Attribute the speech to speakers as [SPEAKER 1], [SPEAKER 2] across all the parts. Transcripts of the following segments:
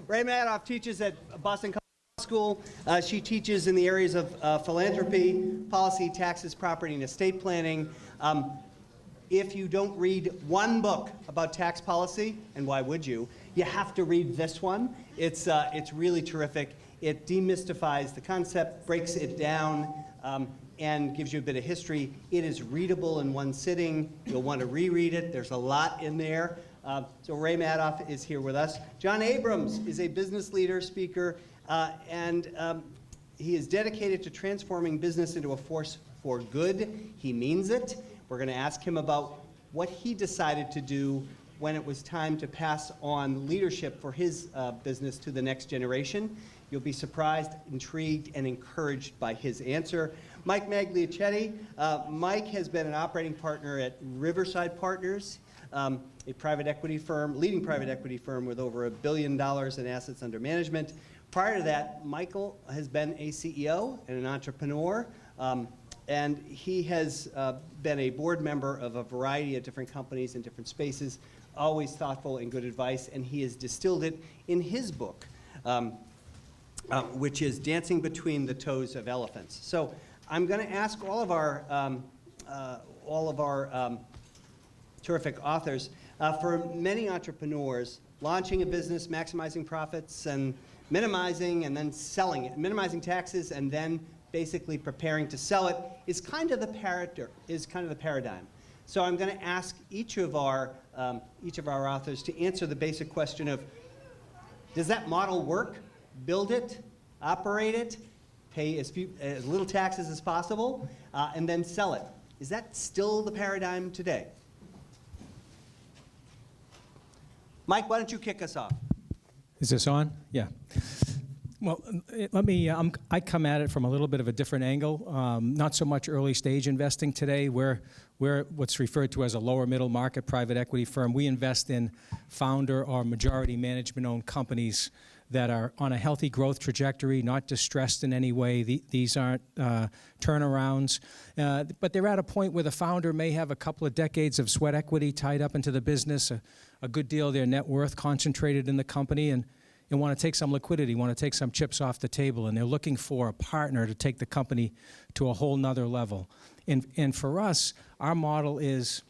[SPEAKER 1] Ray Madoff teaches at Boston College School. She teaches in the areas of philanthropy, policy, taxes, property, and estate planning. If you don't read one book about tax policy, and why would you have to read this one. It's really terrific. It demystifies the concept, breaks it down, and gives you a bit of history. It is readable in one sitting. You'll want to reread it. There's a lot in there. So Ray Madoff is here with us. John Abrams is a business leader, speaker, and he is dedicated to transforming business into a force for good. He means it. We're going to ask him about what he decided to do when it was time to pass on leadership for his business to the next generation. You'll be surprised, intrigued, and encouraged by his answer. Mike Magliochetti. Mike has been an operating partner at Riverside Partners, a private equity firm, leading private equity firm with over $1 billion in assets under management. Prior to that, Michael has been a CEO and an entrepreneur. And he has been a board member of a variety of different companies in different spaces, always thoughtful and good advice, and he has distilled it in his book, which is Dancing Between the Toes of Elephants. So I'm going to ask all of our terrific authors, for many entrepreneurs, launching a business, maximizing profits, and minimizing and then selling it, minimizing taxes, and then basically preparing to sell it is kind of the paradigm. So I'm going to ask each of our authors to answer the basic question of, does that model work? Build it, operate it, pay as little taxes as possible, and then sell it. Is that still the paradigm today? Mike, why don't you kick us off?
[SPEAKER 2] Is this on? Yeah. Well, let me, I come at it from a little bit of a different angle. Not so much early stage investing today. We're what's referred to as a lower middle market private equity firm. We invest in founder or majority management owned companies that are on a healthy growth trajectory, not distressed in any way. These aren't turnarounds, but they're at a point where the founder may have a couple of decades of sweat equity tied up into the business, a good deal of their net worth concentrated in the company, and want to take some liquidity, want to take some chips off the table, and they're looking for a partner to take the company to a whole nother level. And for us, our model is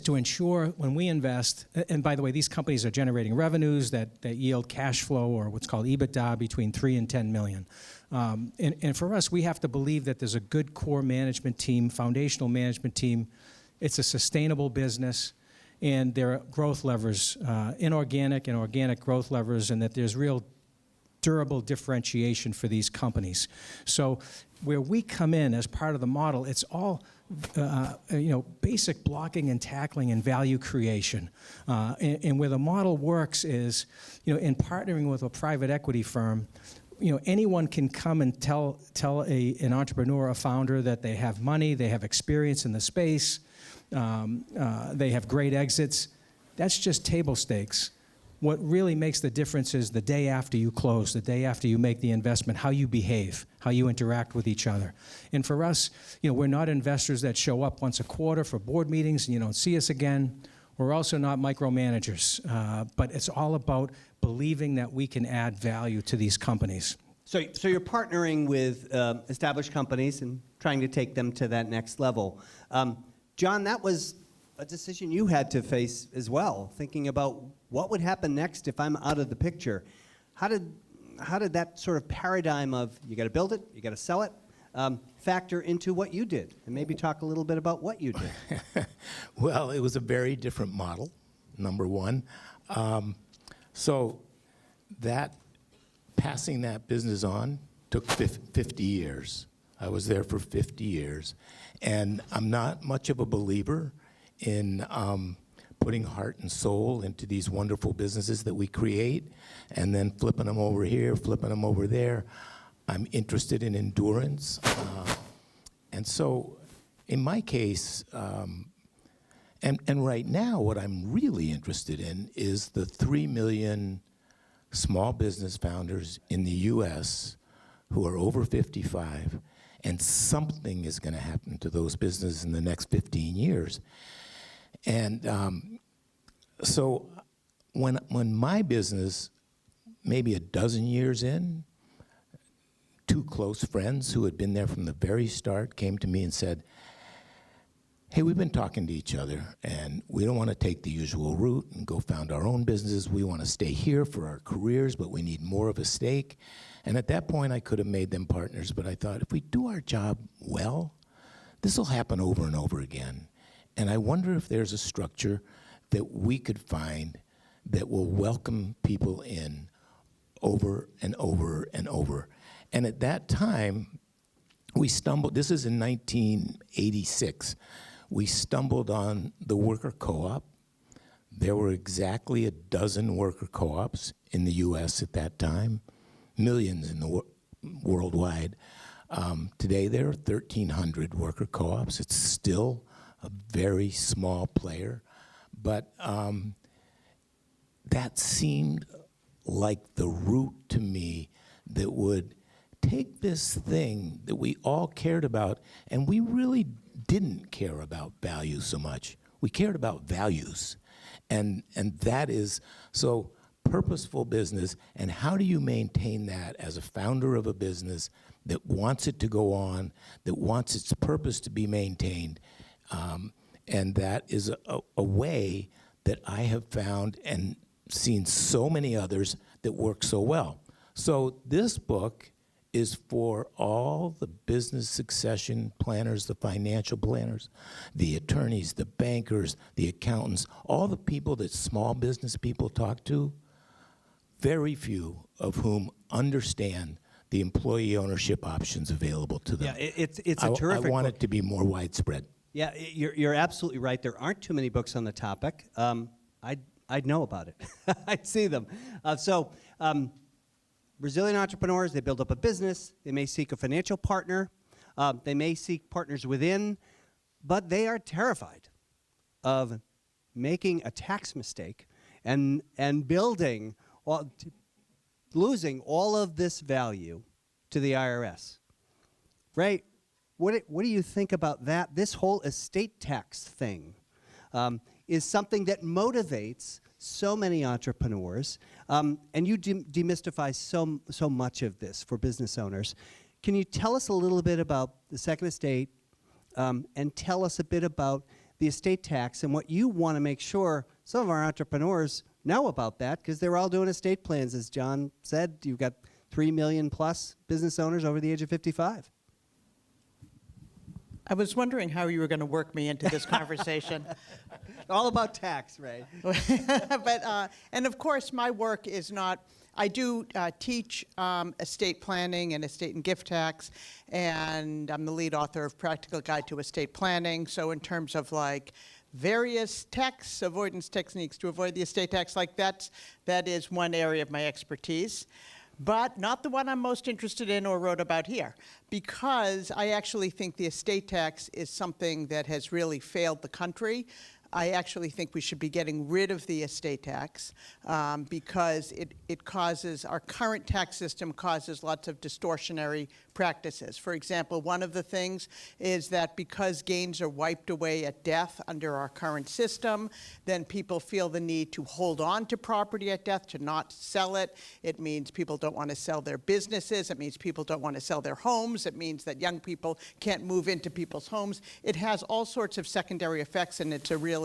[SPEAKER 2] to ensure when we invest, and by the way, these companies are generating revenues that yield cash flow, or what's called EBITDA, between 3 and 10 million. And for us, we have to believe that there's a good core management team, foundational management team. It's a sustainable business, and there are growth levers, inorganic and organic growth levers, and that there's real durable differentiation for these companies. So where we come in as part of the model, it's all basic blocking and tackling and value creation. And where the model works is, in partnering with a private equity firm, anyone can come and tell an entrepreneur, a founder, that they have money, they have experience in the space, they have great exits. That's just table stakes. What really makes the difference is the day after you close, the day after you make the investment, how you behave, how you interact with each other. And for us, we're not investors that show up once a quarter for board meetings and you don't see us again. We're also not micromanagers, but it's all about believing that we can add value to these companies.
[SPEAKER 1] So you're partnering with established companies and trying to take them to that next level. John, that was a decision you had to face as well, thinking about what would happen next if I'm out of the picture. How did that sort of paradigm of you got to build it, you got to sell it, factor into what you did? And maybe talk a little bit about what you did.
[SPEAKER 3] Well, it was a very different model, number one. So passing that business on took 50 years. I was there for 50 years. And I'm not much of a believer in putting heart and soul into these wonderful businesses that we create and then flipping them over here, flipping them over there. I'm interested in endurance. And so in my case, and right now what I'm really interested in is the 3 million small business founders in the US who are over 55, and something is going to happen to those businesses in the next 15 years. And so when my business maybe a dozen years in, two close friends who had been there from the very start came to me and said, hey, we've been talking to each other, and we don't want to take the usual route and go found our own businesses. We want to stay here for our careers, but we need more of a stake. And at that point, I could have made them partners, but I thought, if we do our job well, this will happen over and over again. And I wonder if there's a structure that we could find that will welcome people in over and over and over. And at that time, we stumbled, this is in 1986, we stumbled on the worker co-op. There were exactly a dozen worker co-ops in the US at that time, millions in the worldwide. Today there are 1,300 worker co-ops. It's still a very small player, but that seemed like the route to me that would take this thing that we all cared about, and we really didn't care about values so much. We cared about values. And that is, so purposeful business, and how do you maintain that as a founder of a business that wants it to go on, that wants its purpose to be maintained, and that is a way that I have found and seen so many others that work so well. So this book is for all the business succession planners, the financial planners, the attorneys, the bankers, the accountants, all the people that small business people talk to, very few of whom understand the employee ownership options available to them.
[SPEAKER 1] Yeah, it's a terrific
[SPEAKER 3] I want
[SPEAKER 1] book.
[SPEAKER 3] it to be more widespread.
[SPEAKER 1] Yeah, you're absolutely right. There aren't too many books on the topic. I'd know about it. I'd see them. Brazilian entrepreneurs, they build up a business. They may seek a financial partner. They may seek partners within, but they are terrified of making a tax mistake and building, losing all of this value to the IRS. Ray, what do you think about that? This whole estate tax thing is something that motivates so many entrepreneurs, and you demystify so much of this for business owners. Can you tell us a little bit about the second estate, and tell us a bit about the estate tax and what you want to make sure some of our entrepreneurs know about that, because they're all doing estate plans. As John said, you've got 3 million plus business owners over the age of 55.
[SPEAKER 4] I was wondering how you were going to work me into this conversation.
[SPEAKER 1] All about tax, Ray.
[SPEAKER 4] But, and of course, my work is not, I do teach estate planning and estate and gift tax, and I'm the lead author of Practical Guide to Estate Planning. So in terms of like various tax avoidance techniques to avoid the estate tax, like that is one area of my expertise. But not the one I'm most interested in or wrote about here, because I actually think the estate tax is something that has really failed the country. I actually think we should be getting rid of the estate tax because it causes, our current tax system causes lots of distortionary practices. For example, one of the things is that because gains are wiped away at death under our current system, then people feel the need to hold on to property at death, to not sell it. It means people don't want to sell their businesses. It means people don't want to sell their homes. It means that young people can't move into people's homes. It has all sorts of secondary effects, and it's a really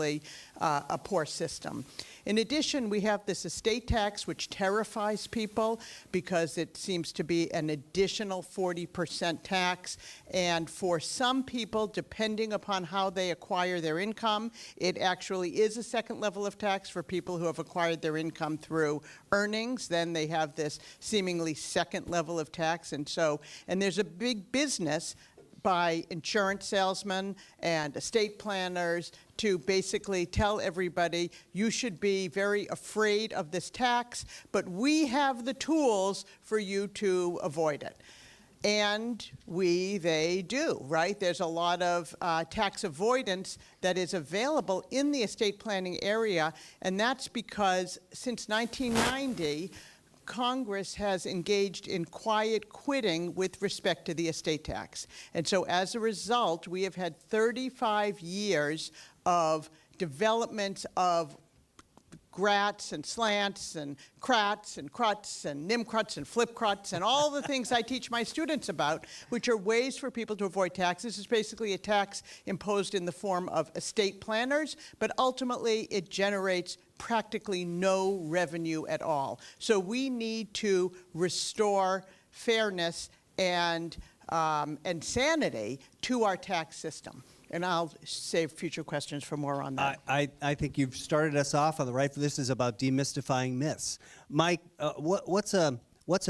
[SPEAKER 4] a poor system. In addition, we have this estate tax, which terrifies people because it seems to be an additional 40% tax. And for some people, depending upon how they acquire their income, it actually is a second level of tax. For people who have acquired their income through earnings, then they have this seemingly second level of tax. And there's a big business by insurance salesmen and estate planners to basically tell everybody, you should be very afraid of this tax, but we have the tools for you to avoid it. And they do, right? There's a lot of tax avoidance that is available in the estate planning area, and that's because since 1990, Congress has engaged in quiet quitting with respect to the estate tax. And so as a result, we have had 35 years of development of grats and slants and crats and cruts and nimcruts and flip cruts and all the things I teach my students about, which are ways for people to avoid taxes. It's basically a tax imposed in the form of estate planners, but ultimately it generates practically no revenue at all. So we need to restore fairness and sanity to our tax system. And I'll save future questions for more on that.
[SPEAKER 1] I think you've started us off on the right. This is about demystifying myths. Mike, what's a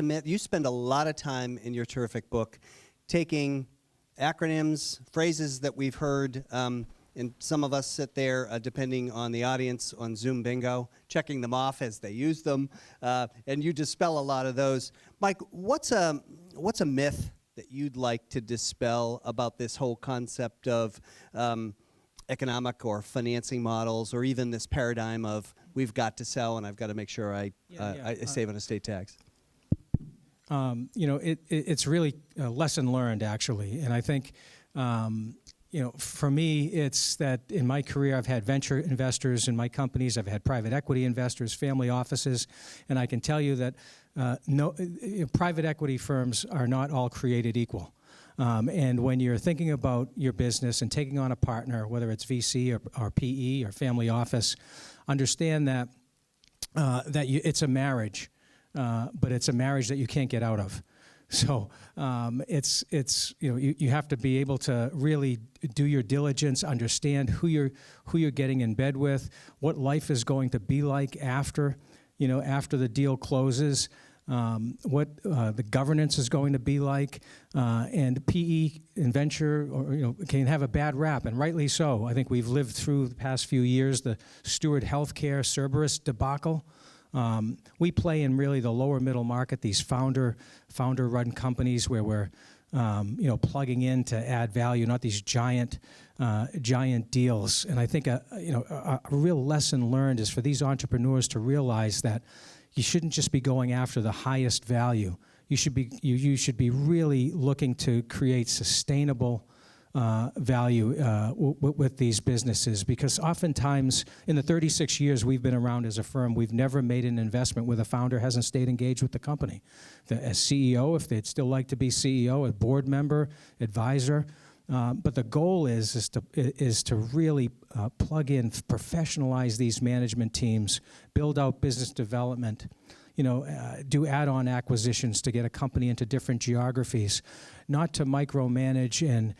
[SPEAKER 1] myth? You spend a lot of time in your terrific book taking acronyms, phrases that we've heard, and some of us sit there, depending on the audience, on Zoom bingo, checking them off as they use them, and you dispel a lot of those. Mike, what's a myth that you'd like to dispel about this whole concept of economic or financing models, or even this paradigm of we've got to sell and I've got to make sure I save on estate tax?
[SPEAKER 2] It's really a lesson learned, actually. And I think, for me, it's that in my career, I've had venture investors in my companies. I've had private equity investors, family offices. And I can tell you that private equity firms are not all created equal. And when you're thinking about your business and taking on a partner, whether it's VC or PE or family office, understand that it's a marriage, but it's a marriage that you can't get out of. So you have to be able to really do your diligence, understand who you're getting in bed with, what life is going to be like after the deal closes, what the governance is going to be like, and PE and venture can have a bad rap, and rightly so. I think we've lived through the past few years the Steward Healthcare Cerberus debacle. We play in really the lower middle market, these founder-run companies where we're plugging in to add value, not these giant deals. And I think a real lesson learned is for these entrepreneurs to realize that you shouldn't just be going after the highest value. You should be really looking to create sustainable value with these businesses, because oftentimes in the 36 years we've been around as a firm, we've never made an investment where the founder hasn't stayed engaged with the company. As CEO, if they'd still like to be CEO, a board member, advisor. But the goal is to really plug in, professionalize these management teams, build out business development, do add-on acquisitions to get a company into different geographies, not to micromanage and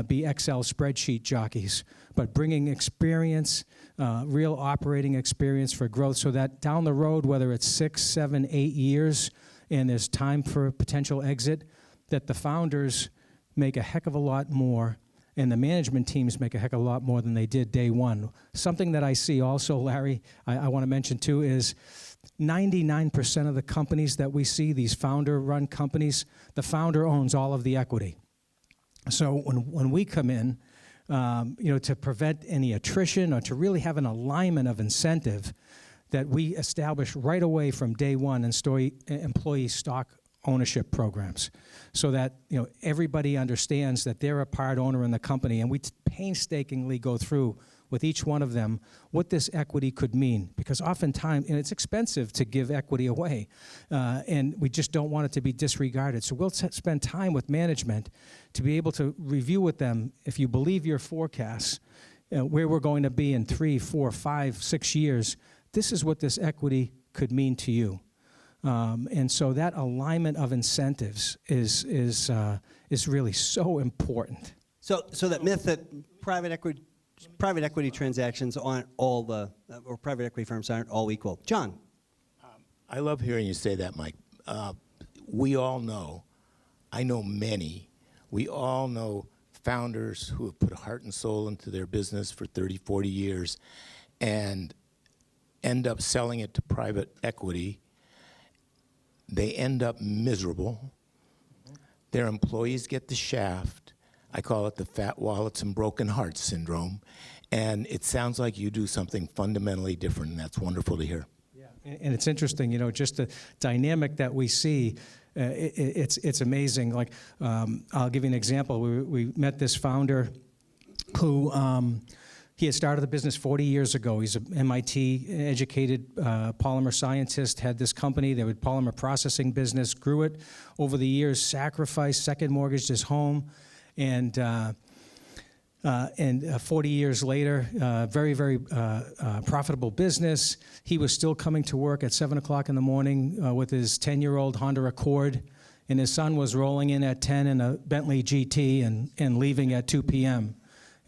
[SPEAKER 2] be Excel spreadsheet jockeys, but bringing experience, real operating experience for growth, so that down the road, whether it's 6, 7, 8 years, and there's time for a potential exit, that the founders make a heck of a lot more, and the management teams make a heck of a lot more than they did day one. Something that I see also, Larry, I want to mention too, is 99% of the companies that we see, these founder-run companies, the founder owns all of the equity. So when we come in, to prevent any attrition or to really have an alignment of incentive, that we establish right away from day one employee stock ownership programs, so that everybody understands that they're a part owner in the company, and we painstakingly go through with each one of them what this equity could mean, because oftentimes, and it's expensive to give equity away, and we just don't want it to be disregarded. So we'll spend time with management to be able to review with them, if you believe your forecasts, where we're going to be in 3, 4, 5, 6 years, this is what this equity could mean to you. And so that alignment of incentives is really so important.
[SPEAKER 1] So that myth that private equity transactions aren't all or private equity firms aren't all equal. John.
[SPEAKER 3] I love hearing you say that, Mike. We all know, I know many, we all know founders who have put heart and soul into their business for 30, 40 years and end up selling it to private equity. They end up miserable. Their employees get the shaft. I call it the fat wallets and broken hearts syndrome. And it sounds like you do something fundamentally different, and that's wonderful to hear.
[SPEAKER 2] Yeah, and it's interesting, just the dynamic that we see. It's amazing. Like, I'll give you an example. We met this founder who He had started the business 40 years ago. He's an MIT-educated polymer scientist, had this company, they would polymer processing business, grew it over the years, sacrificed, second mortgaged his home, and 40 years later, very, very profitable business. He was still coming to work at 7 o'clock in the morning with his 10-year-old Honda Accord, and his son was rolling in at 10 in a Bentley GT and leaving at 2 p.m.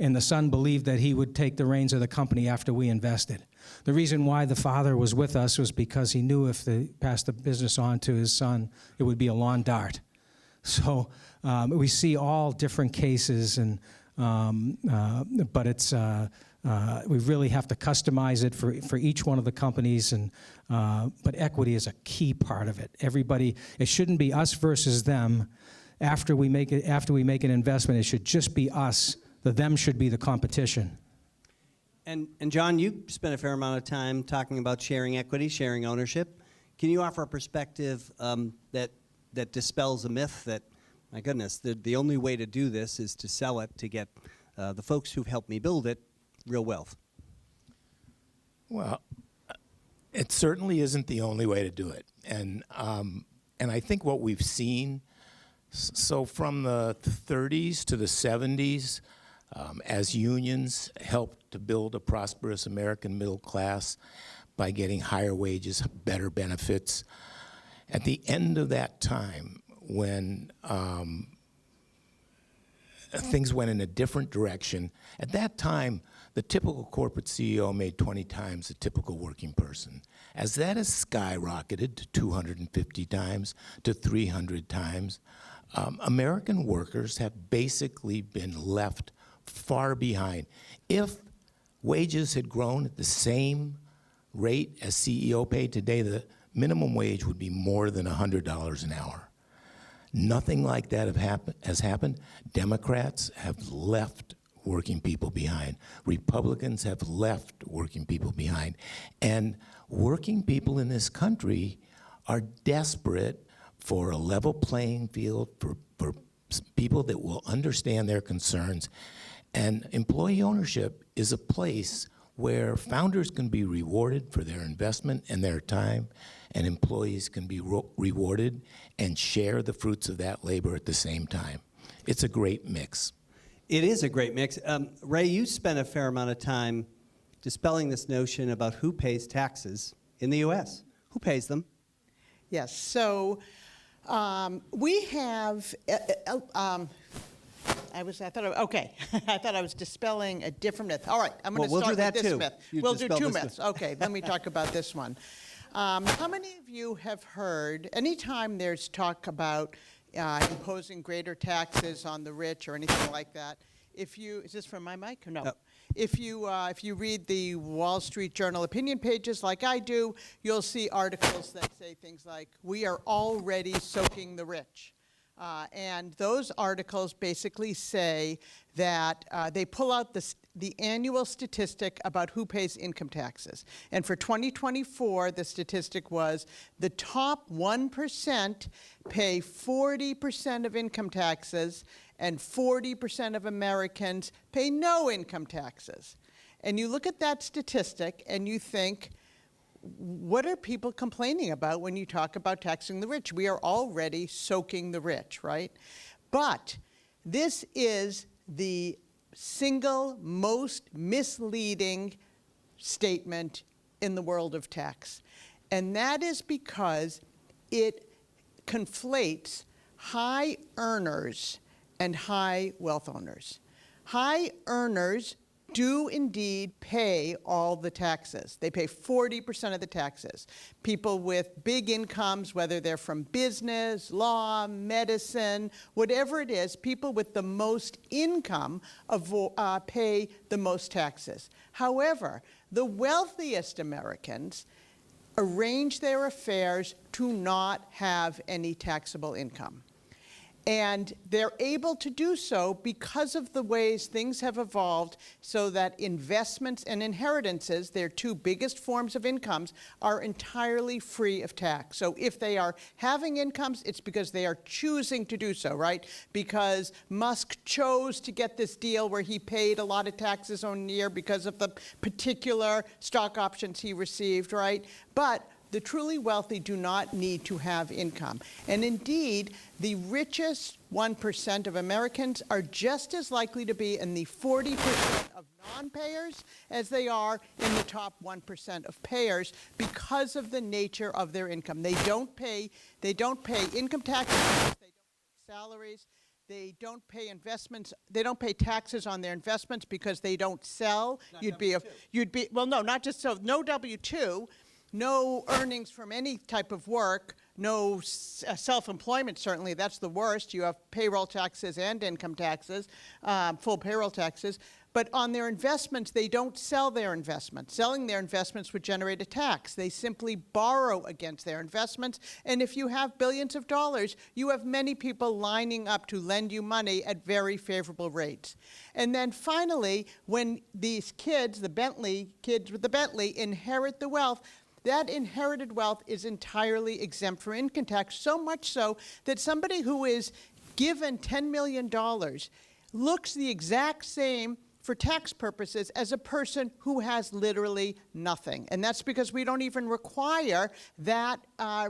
[SPEAKER 2] And the son believed that he would take the reins of the company after we invested. The reason why the father was with us was because he knew if they passed the business on to his son, it would be a lawn dart. So we see all different cases, and but it's we really have to customize it for each one of the companies, and but equity is a key part of it. Everybody, it shouldn't be us versus them. After we make an investment, it should just be us. The them should be the competition.
[SPEAKER 1] And John, you spent a fair amount of time talking about sharing equity, sharing ownership. Can you offer a perspective that dispels a myth that, my goodness, the only way to do this is to sell it to get the folks who've helped me build it real wealth?
[SPEAKER 3] Well, it certainly isn't the only way to do it. And I think what we've seen, so from the 30s to the 70s, as unions helped to build a prosperous American middle class by getting higher wages, better benefits, at the end of that time, when things went in a different direction, at that time, the typical corporate CEO made 20 times the typical working person. As that has skyrocketed to 250 times, to 300 times, American workers have basically been left far behind. If wages had grown at the same rate as CEO paid today, the minimum wage would be more than $100 an hour. Nothing like that has happened. Democrats have left working people behind. Republicans have left working people behind. And working people in this country are desperate for a level playing field, for people that will understand their concerns. And employee ownership is a place where founders can be rewarded for their investment and their time, and employees can be rewarded and share the fruits of that labor at the same time. It's a great mix.
[SPEAKER 1] It is a great mix. Ray, you spent a fair amount of time dispelling this notion about who pays taxes in the U.S. Who pays them?
[SPEAKER 4] Yes, so we have, I thought I was dispelling a different myth. All right, I'm going to
[SPEAKER 1] Well, we'll
[SPEAKER 4] start
[SPEAKER 1] do that
[SPEAKER 4] with this
[SPEAKER 1] too.
[SPEAKER 4] myth.
[SPEAKER 1] You
[SPEAKER 4] We'll do
[SPEAKER 1] dispel
[SPEAKER 4] two
[SPEAKER 1] this
[SPEAKER 4] myths.
[SPEAKER 1] myth.
[SPEAKER 4] Okay, let me talk about this one. How many of you have heard, anytime there's talk about imposing greater taxes on the rich or anything like that, is this from my mic or no? If you read the Wall Street Journal opinion pages like I do, you'll see articles that say things like, "We are already soaking the rich." And those articles basically say that they pull out the annual statistic about who pays income taxes. And for 2024, the statistic was the top 1% pay 40% of income taxes, and 40% of Americans pay no income taxes. And you look at that statistic and you think, what are people complaining about when you talk about taxing the rich? We are already soaking the rich, right? But this is the single most misleading statement in the world of tax. And that is because it conflates high earners and high wealth owners. High earners do indeed pay all the taxes. They pay 40% of the taxes. People with big incomes, whether they're from business, law, medicine, whatever it is, people with the most income pay the most taxes. However, the wealthiest Americans arrange their affairs to not have any taxable income. And they're able to do so because of the ways things have evolved so that investments and inheritances, their two biggest forms of incomes, are entirely free of tax. So if they are having incomes, it's because they are choosing to do so, right? Because Musk chose to get this deal where he paid a lot of taxes on a year because of the particular stock options he received, right? But the truly wealthy do not need to have income. And indeed, the richest 1% of Americans are just as likely to be in the 40% of non-payers as they are in the top 1% of payers because of the nature of their income. They don't pay income taxes, they don't pay salaries, they don't pay investments, they don't pay taxes on their investments because they don't sell. Well, no, not just so, no W-2, no earnings from any type of work, no self-employment, certainly, that's the worst. You have payroll taxes and income taxes, full payroll taxes. But on their investments, they don't sell their investments. Selling their investments would generate a tax. They simply borrow against their investments. And if you have billions of dollars, you have many people lining up to lend you money at very favorable rates. And then finally, when these kids, kids with the Bentley, inherit the wealth, that inherited wealth is entirely exempt from income tax, so much so that somebody who is given $10 million looks the exact same for tax purposes as a person who has literally nothing. And that's because we don't even require that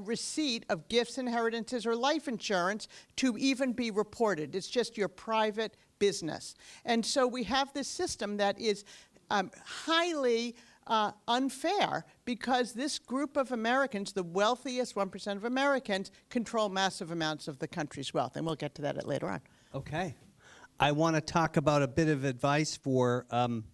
[SPEAKER 4] receipt of gifts, inheritances, or life insurance to even be reported. It's just your private business. And so we have this system that is highly unfair because this group of Americans, the wealthiest 1% of Americans, control massive amounts of the country's wealth. And we'll get to that later on.
[SPEAKER 1] Okay. I want to talk about a bit of advice for an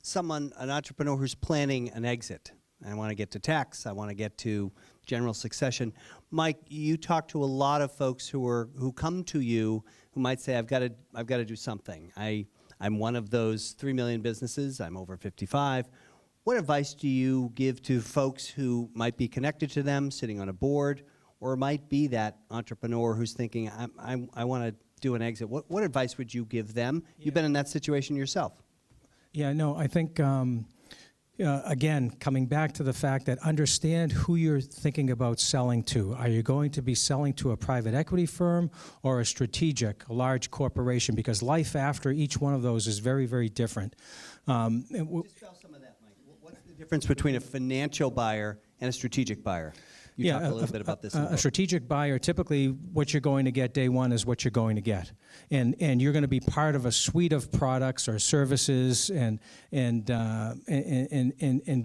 [SPEAKER 1] entrepreneur who's planning an exit. I want to get to tax. I want to get to general succession. Mike, you talk to a lot of folks who come to you who might say, I've got to do something. I'm one of those 3 million businesses. I'm over 55. What advice do you give to folks who might be connected to them, sitting on a board, or might be that entrepreneur who's thinking, I want to do an exit? What advice would you give them? Yeah. You've been in that situation yourself.
[SPEAKER 2] Yeah, no, I think, again, coming back to the fact that understand who you're thinking about selling to. Are you going to be selling to a private equity firm or a strategic, a large corporation? Because life after each one of those is very, very different.
[SPEAKER 1] Dispel some of that, Mike. What's the difference between a financial buyer and a strategic buyer? You talked a little bit about this.
[SPEAKER 2] A strategic buyer, typically what you're going to get day one is what you're going to get. And you're going to be part of a suite of products or services and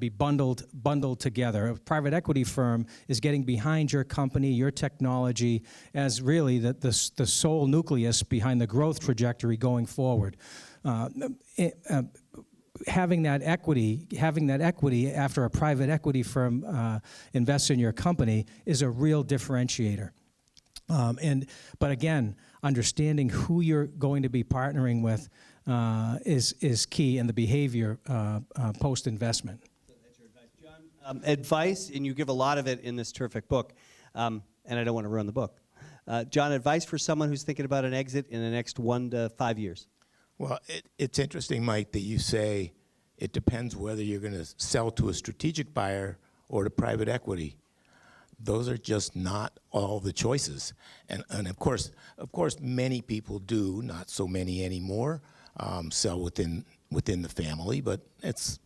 [SPEAKER 2] be bundled together. A private equity firm is getting behind your company, your technology, as really the sole nucleus behind the growth trajectory going forward. Having that equity after a private equity firm invests in your company is a real differentiator. But again, understanding who you're going to be partnering with is key in the behavior post-investment.
[SPEAKER 1] So that's your advice. John, advice, and you give a lot of it in this terrific book, and I don't want to ruin the book. John, advice for someone who's thinking about an exit in the next 1 to 5 years.
[SPEAKER 3] Well, it's interesting, Mike, that you say it depends whether you're going to sell to a strategic buyer or to private equity. Those are just not all the choices. And of course, many people do, not so many anymore, sell within the family, but it's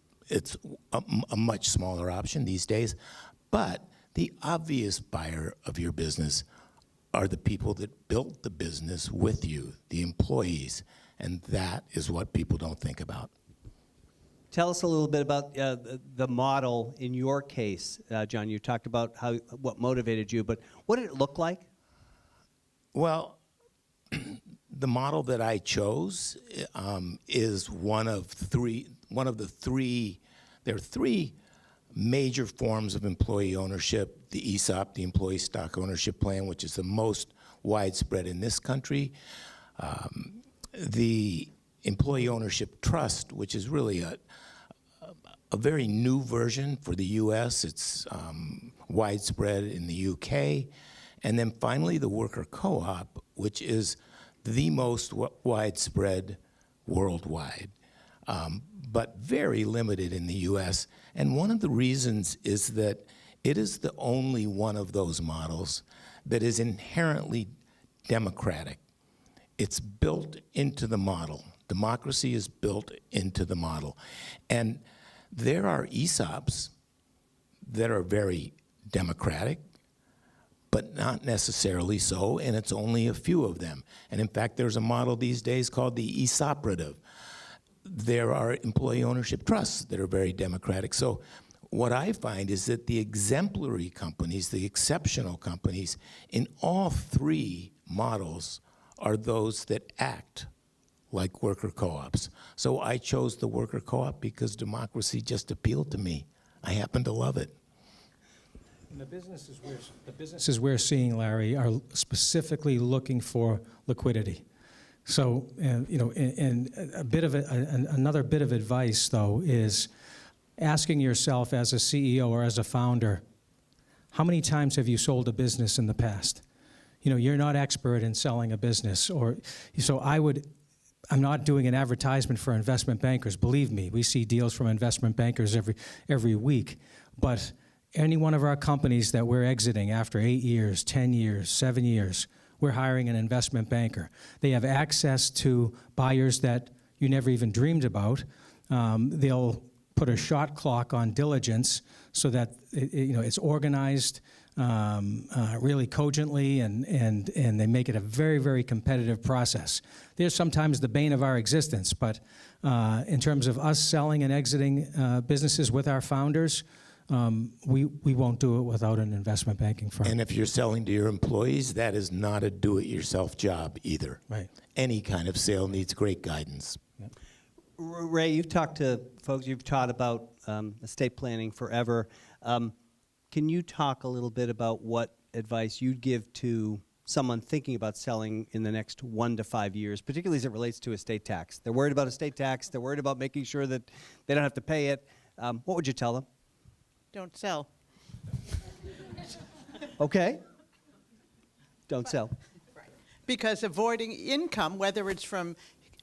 [SPEAKER 3] a much smaller option these days. But the obvious buyer of your business are the people that built the business with you, the employees. And that is what people don't think about.
[SPEAKER 1] Tell us a little bit about the model in your case, John. You talked about what motivated you, but what did it look like?
[SPEAKER 3] Well, the model that I chose is one of the three. There are three major forms of employee ownership: the ESOP, the Employee Stock Ownership Plan, which is the most widespread in this country. The Employee Ownership Trust, which is really a very new version for the U.S. It's widespread in the U.K. And then finally, the Worker Co-op, which is the most widespread worldwide, but very limited in the U.S. And one of the reasons is that it is the only one of those models that is inherently democratic. It's built into the model. Democracy is built into the model. And there are ESOPs that are very democratic, but not necessarily so, and it's only a few of them. And in fact, there's a model these days called the ESOPerative. There are employee ownership trusts that are very democratic. So what I find is that the exemplary companies, the exceptional companies, in all three models are those that act like worker co-ops. So I chose the worker co-op because democracy just appealed to me. I happen to love it.
[SPEAKER 2] And the businesses we're seeing, Larry, are specifically looking for liquidity. So, and a bit of another bit of advice, though, is asking yourself as a CEO or as a founder, how many times have you sold a business in the past? You're not expert in selling a business, so I'm not doing an advertisement for investment bankers. Believe me, we see deals from investment bankers every week. But any one of our companies that we're exiting after 8 years, 10 years, 7 years, we're hiring an investment banker. They have access to buyers that you never even dreamed about. They'll put a shot clock on diligence so that it's organized really cogently, and they make it a very, very competitive process. They're sometimes the bane of our existence, but in terms of us selling and exiting businesses with our founders, we won't do it without an investment banking firm.
[SPEAKER 3] And if you're selling to your employees, that is not a do-it-yourself job either.
[SPEAKER 2] Right.
[SPEAKER 3] Any kind of sale needs great guidance.
[SPEAKER 2] Yep.
[SPEAKER 1] Ray, you've talked to folks, you've taught about estate planning forever. Can you talk a little bit about what advice you'd give to someone thinking about selling in the next 1 to 5 years, particularly as it relates to estate tax? They're worried about estate tax. They're worried about making sure that they don't have to pay it. What would you tell them?
[SPEAKER 4] Don't sell.
[SPEAKER 1] Okay. Don't sell.
[SPEAKER 4] Because avoiding income, whether it's from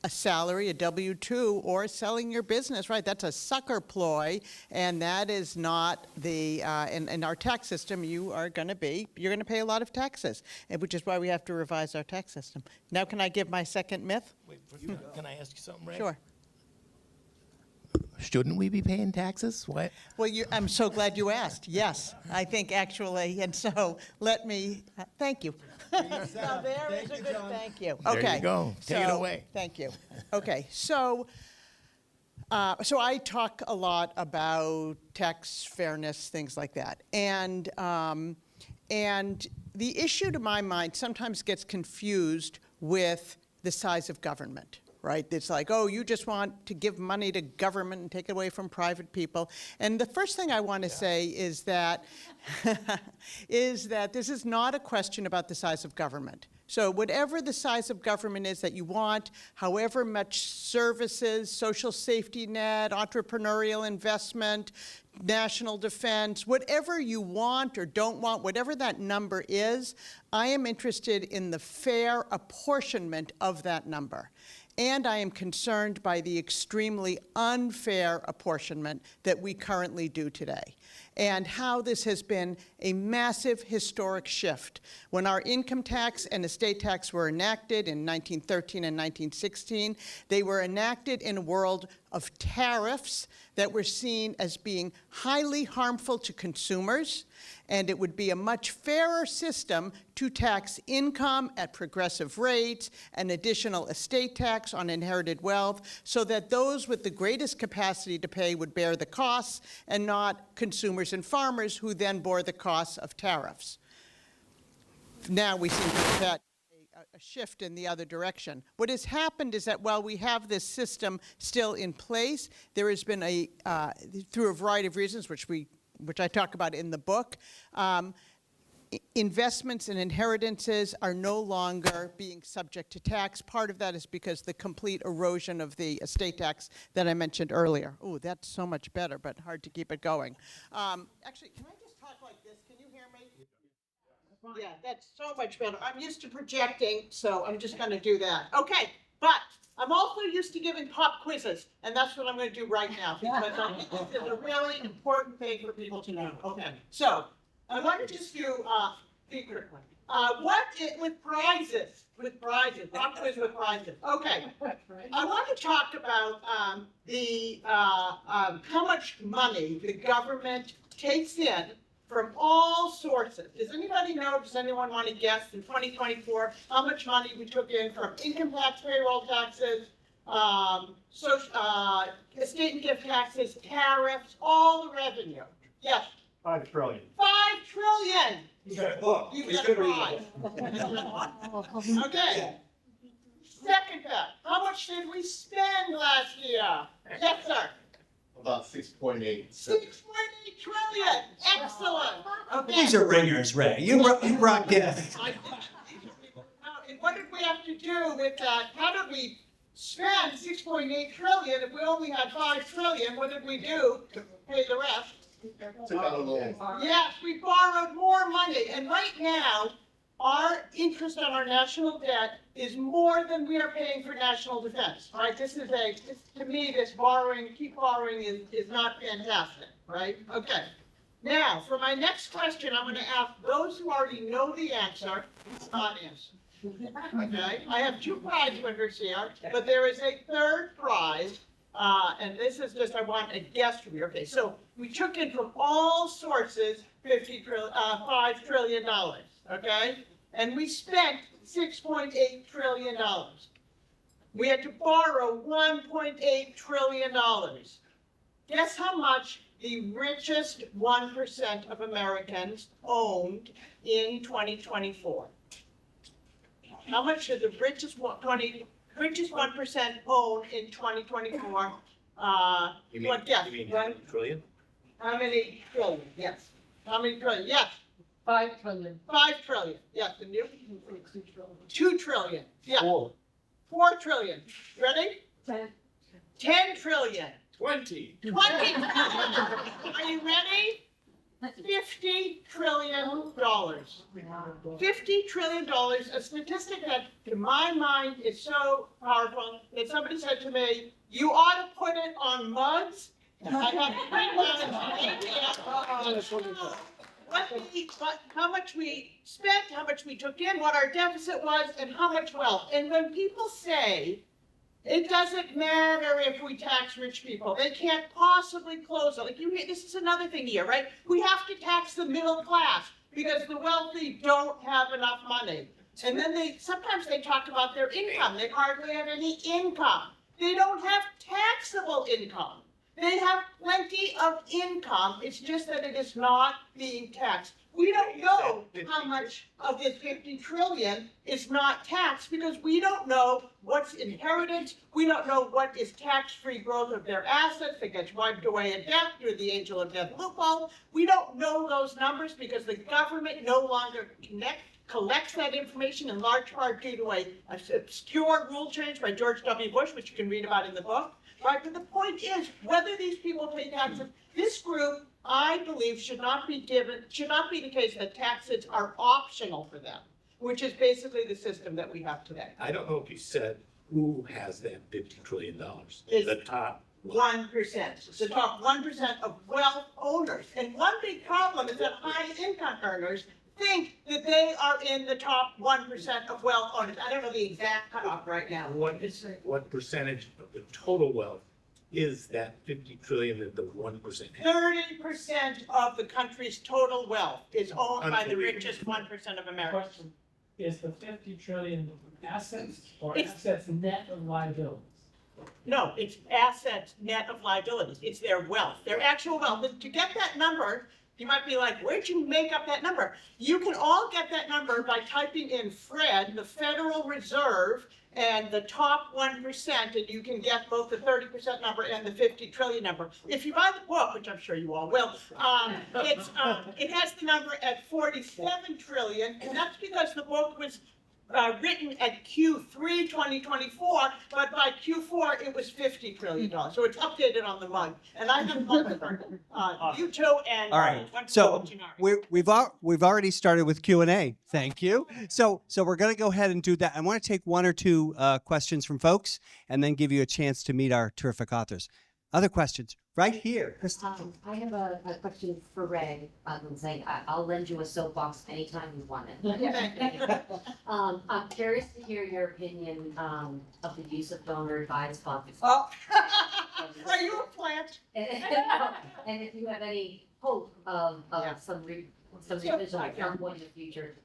[SPEAKER 4] a salary, a W-2, or selling your business, right, that's a sucker ploy, and that is not the, in our tax system, you're going to pay a lot of taxes, which is why we have to revise our tax system. Now can I give my second myth?
[SPEAKER 3] Wait, can I ask you something, Ray?
[SPEAKER 4] Sure.
[SPEAKER 3] Shouldn't we be paying taxes? What?
[SPEAKER 4] Well, I'm so glad you asked. Yes, I think actually, and so let me, thank you. Now there is a good, thank you.
[SPEAKER 3] There
[SPEAKER 4] Okay.
[SPEAKER 3] you go. Take it away.
[SPEAKER 4] Thank you. Okay, so I talk a lot about tax fairness, things like that, and the issue to my mind sometimes gets confused with the size of government. Right? It's like, oh, you just want to give money to government and take it away from private people. And the first thing I want to say is that this is not a question about the size of government. So whatever the size of government is that you want, however much services, social safety net, entrepreneurial investment, national defense, whatever you want or don't want, whatever that number is, I am interested in the fair apportionment of that number. And I am concerned by the extremely unfair apportionment that we currently do today, and how this has been a massive historic shift. When our income tax and estate tax were enacted in 1913 and 1916, they were enacted in a world of tariffs that were seen as being highly harmful to consumers, and it would be a much fairer system to tax income at progressive rates, an additional estate tax on inherited wealth, so that those with the greatest capacity to pay would bear the costs, and not consumers and farmers who then bore the costs of tariffs. Now we seem to have had a shift in the other direction. What has happened is that while we have this system still in place, there has been through a variety of reasons, which I talk about in the book, investments and inheritances are no longer being subject to tax. Part of that is because the complete erosion of the estate tax that I mentioned earlier. Oh, that's so much better, but hard to keep it going. Actually, can I just talk like this? Can you hear me? Yeah, that's so much better. I'm used to projecting, so I'm just gonna do that. Okay, but I'm also used to giving pop quizzes, and that's what I'm gonna do right now, because I think this is a really important thing for people to know. Okay, so I want to just do, secret one. With prizes, pop quiz with prizes. Okay, I want to talk about, how much money the government takes in from all sources. Does anybody know, does anyone want to guess in 2024 how much money we took in from income tax, payroll taxes, estate and gift taxes, tariffs, all the revenue? Yes.
[SPEAKER 5] 5 trillion.
[SPEAKER 4] 5 trillion.
[SPEAKER 5] You got a book.
[SPEAKER 4] You got five. Okay. Second fact, how much did we spend last year? Yes, sir.
[SPEAKER 6] About 6.8.
[SPEAKER 4] 6.8 trillion. Excellent. Okay.
[SPEAKER 1] These are ringers, Ray. You brought gifts.
[SPEAKER 4] Now, and what did we have to do with that? How did we spend 6.8 trillion if we only had 5 trillion? What did we do to pay the rest?
[SPEAKER 6] Took out a loan.
[SPEAKER 4] Yes, we borrowed more money, and right now, our interest on our national debt is more than we are paying for national defense, right? To me, this borrowing, keep borrowing is not fantastic, right? Okay. Now, for my next question, I'm gonna ask those who already know the answer, audience. Okay, I have 2 prize winners here, but there is a third prize, and this is just, I want a guess from you. Okay, so we took in from all sources $5 trillion, okay? And we spent $6.8 trillion. We had to borrow $1.8 trillion. Guess how much the richest 1% of Americans owned in 2024? How much did the richest 1% own in 2024? What guess?
[SPEAKER 5] You mean
[SPEAKER 4] Right?
[SPEAKER 5] trillion?
[SPEAKER 4] How many trillion? Yes. How many trillion? Yes.
[SPEAKER 7] 5 trillion.
[SPEAKER 4] 5 trillion. Yes. And you? 2 trillion. Yeah.
[SPEAKER 5] 4.
[SPEAKER 4] 4 trillion. Ready?
[SPEAKER 7] 10.
[SPEAKER 4] 10 trillion.
[SPEAKER 6] 20.
[SPEAKER 4] 20 trillion. Are you ready? $50 trillion. $50 trillion, a statistic that, to my mind, is so powerful that somebody said to me, you ought to put it on mugs. I have 3 mugs. How much we spent, how much we took in, what our deficit was, and how much wealth. And when people say, it doesn't matter if we tax rich people, they can't possibly close it. Like this is another thing here, right? We have to tax the middle class because the wealthy don't have enough money. And then sometimes they talk about their income. They hardly have any income. They don't have taxable income. They have plenty of income. It's just that it is not being taxed. We don't know how much of this 50 trillion is not taxed because we don't know what's inheritance. We don't know what is tax-free growth of their assets that gets wiped away at death through the angel of death loophole. We don't know those numbers because the government no longer collects that information in large part due to an obscure rule change by George W. Bush, which you can read about in the book. Right, but the point is, whether these people pay taxes, this group, I believe, should not be the case that taxes are optional for them, which is basically the system that we have today.
[SPEAKER 5] I don't know if you said who has that $50 trillion.
[SPEAKER 4] It's
[SPEAKER 5] The top
[SPEAKER 4] 1%. The top 1% of wealth owners. And one big problem is that high income earners think that they are in the top 1% of wealth owners. I don't know the exact cutoff right now.
[SPEAKER 5] What percentage of the total wealth is that 50 trillion that the 1%?
[SPEAKER 4] 30% of the country's total wealth is owned by the
[SPEAKER 5] Unbelievable.
[SPEAKER 4] richest 1% of Americans.
[SPEAKER 7] Question, is the 50 trillion assets or
[SPEAKER 4] It's-
[SPEAKER 7] assets net of liabilities?
[SPEAKER 4] No, it's assets net of liabilities. It's their wealth, their actual wealth. And to get that number, you might be like, where'd you make up that number? You can all get that number by typing in FRED, the Federal Reserve, and the top 1%, and you can get both the 30% number and the 50 trillion number. If you buy the book, which I'm sure you all will, it has the number at 47 trillion, and that's because the book was written at Q3 2024, but by Q4 it was $50 trillion. So it's updated on the mug. And I have both you two and
[SPEAKER 1] All right, so we've already started with Q&A. Thank you. So we're going to go ahead and do that. I want to take one or two questions from folks and then give you a chance to meet our terrific authors. Other questions? Right here.
[SPEAKER 8] I have a question for Ray. Saying I'll lend you a soapbox anytime you want it. I'm curious to hear your opinion of the use of donor-advised funds.
[SPEAKER 4] Oh, are you a plant?
[SPEAKER 8] And if you have any hope of some revision at some point in the future.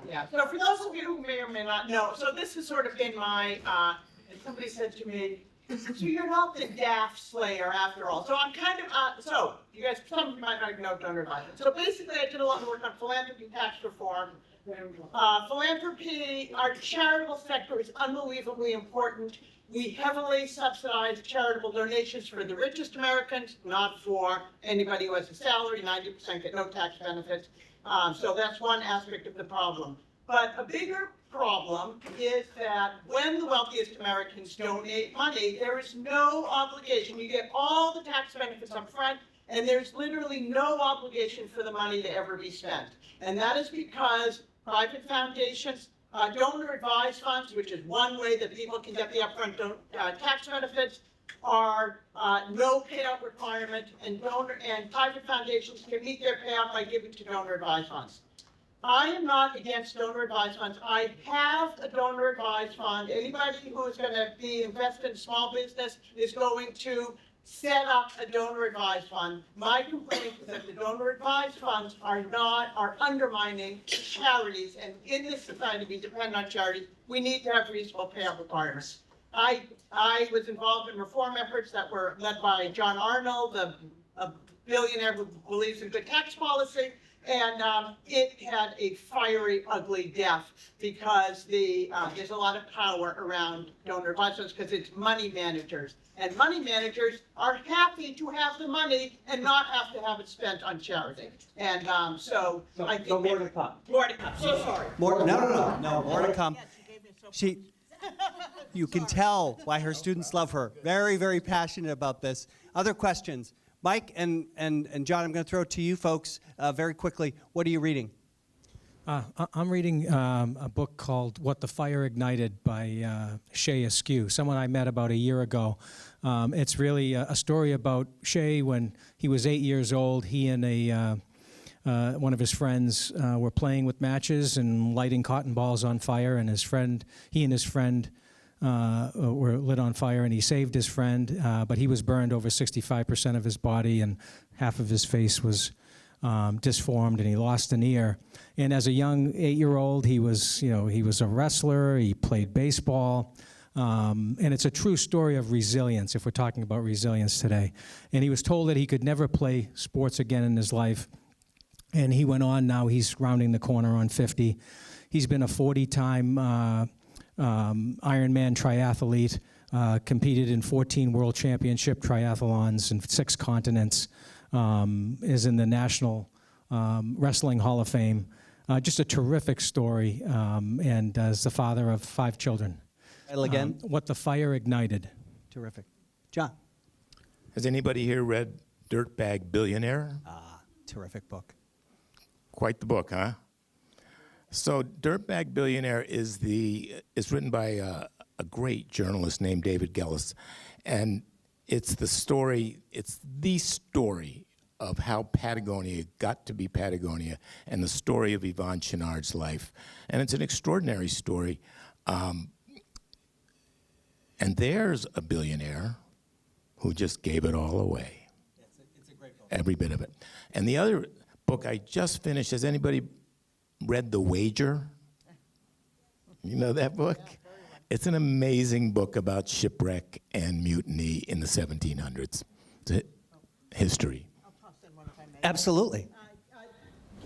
[SPEAKER 4] Yeah, so for those of you who may or may not know, so this has sort of been my, and somebody said to me, so you're not the daft slayer after all. So I'm kind of, so you guys, some of you might not know donor advisement. So basically I did a lot of work on philanthropy, tax reform. Philanthropy, our charitable sector is unbelievably important. We heavily subsidize charitable donations for the richest Americans, not for anybody who has a salary. 90% get no tax benefits. So that's one aspect of the problem. But a bigger problem is that when the wealthiest Americans donate money, there is no obligation. You get all the tax benefits up front, and there's literally no obligation for the money to ever be spent. And that is because private foundations, donor-advised funds, which is one way that people can get the upfront tax benefits, are no payout requirement, and private foundations can meet their payout by giving to donor-advised funds. I am not against donor-advised funds. I have a donor-advised fund. Anybody who is going to be invested in small business is going to set up a donor-advised fund. My complaint is that the donor-advised funds are undermining charities, and in this society we depend on charities. We need to have reasonable payout requirements. I was involved in reform efforts that were led by John Arnold, a billionaire who believes in good tax policy. And it had a fiery, ugly death because there's a lot of power around donor advisors because it's money managers. And money managers are happy to have the money and not have to have it spent on charity. And so I think
[SPEAKER 1] more to come.
[SPEAKER 4] More to come. So sorry.
[SPEAKER 1] More to come. You can tell why her students love her. Very, very passionate about this. Other questions? Mike and John, I'm going to throw it to you folks very quickly. What are you reading?
[SPEAKER 2] I'm reading a book called What the Fire Ignited by Shay Askew, someone I met about a year ago. It's really a story about Shay when he was 8 years old. He and one of his friends were playing with matches and lighting cotton balls on fire, and he and his friend were lit on fire, and he saved his friend, but he was burned over 65% of his body, and half of his face was disformed, and he lost an ear. And as a young 8-year-old, he was a wrestler. He played baseball, and it's a true story of resilience. If we're talking about resilience today, and he was told that he could never play sports again in his life, and he went on. Now he's rounding the corner on 50. He's been a 40-time Ironman triathlete, competed in 14 world championship triathlons in 6 continents, is in the National Wrestling Hall of Fame. Just a terrific story, and is the father of 5 children.
[SPEAKER 1] Again?
[SPEAKER 2] What the Fire Ignited.
[SPEAKER 1] Terrific. John?
[SPEAKER 3] Has anybody here read Dirtbag Billionaire?
[SPEAKER 1] Terrific book.
[SPEAKER 3] Quite the book, huh? So Dirtbag Billionaire is written by a great journalist named David Gellis, and it's the story of how Patagonia got to be Patagonia and the story of Yvon Chouinard's life. And it's an extraordinary story. And there's a billionaire who just gave it all away.
[SPEAKER 1] It's a great book.
[SPEAKER 3] Every bit of it. And the other book I just finished, has anybody read The Wager? You know that book? It's an amazing book about shipwreck and mutiny in the 1700s. It's history.
[SPEAKER 1] Absolutely.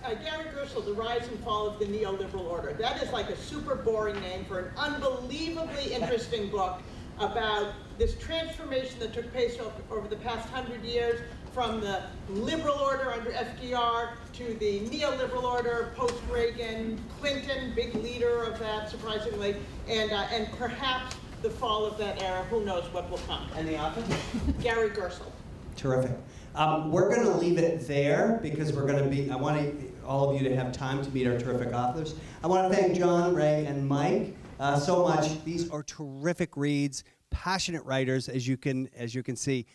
[SPEAKER 4] Gary Gersel, The Rise and Fall of the Neoliberal Order. That is like a super boring name for an unbelievably interesting book about this transformation that took place over the past 100 years, from the liberal order under FDR to the neoliberal order post-Reagan, Clinton, big leader of that, surprisingly, and perhaps the fall of that era. Who knows what will come?
[SPEAKER 1] And the author?
[SPEAKER 4] Gary Gersel.
[SPEAKER 1] Terrific. We're going to leave it there because we're going to be, I want all of you to have time to meet our terrific authors. I want to thank John, Ray, and Mike so much. These are terrific reads, passionate writers, as you can see.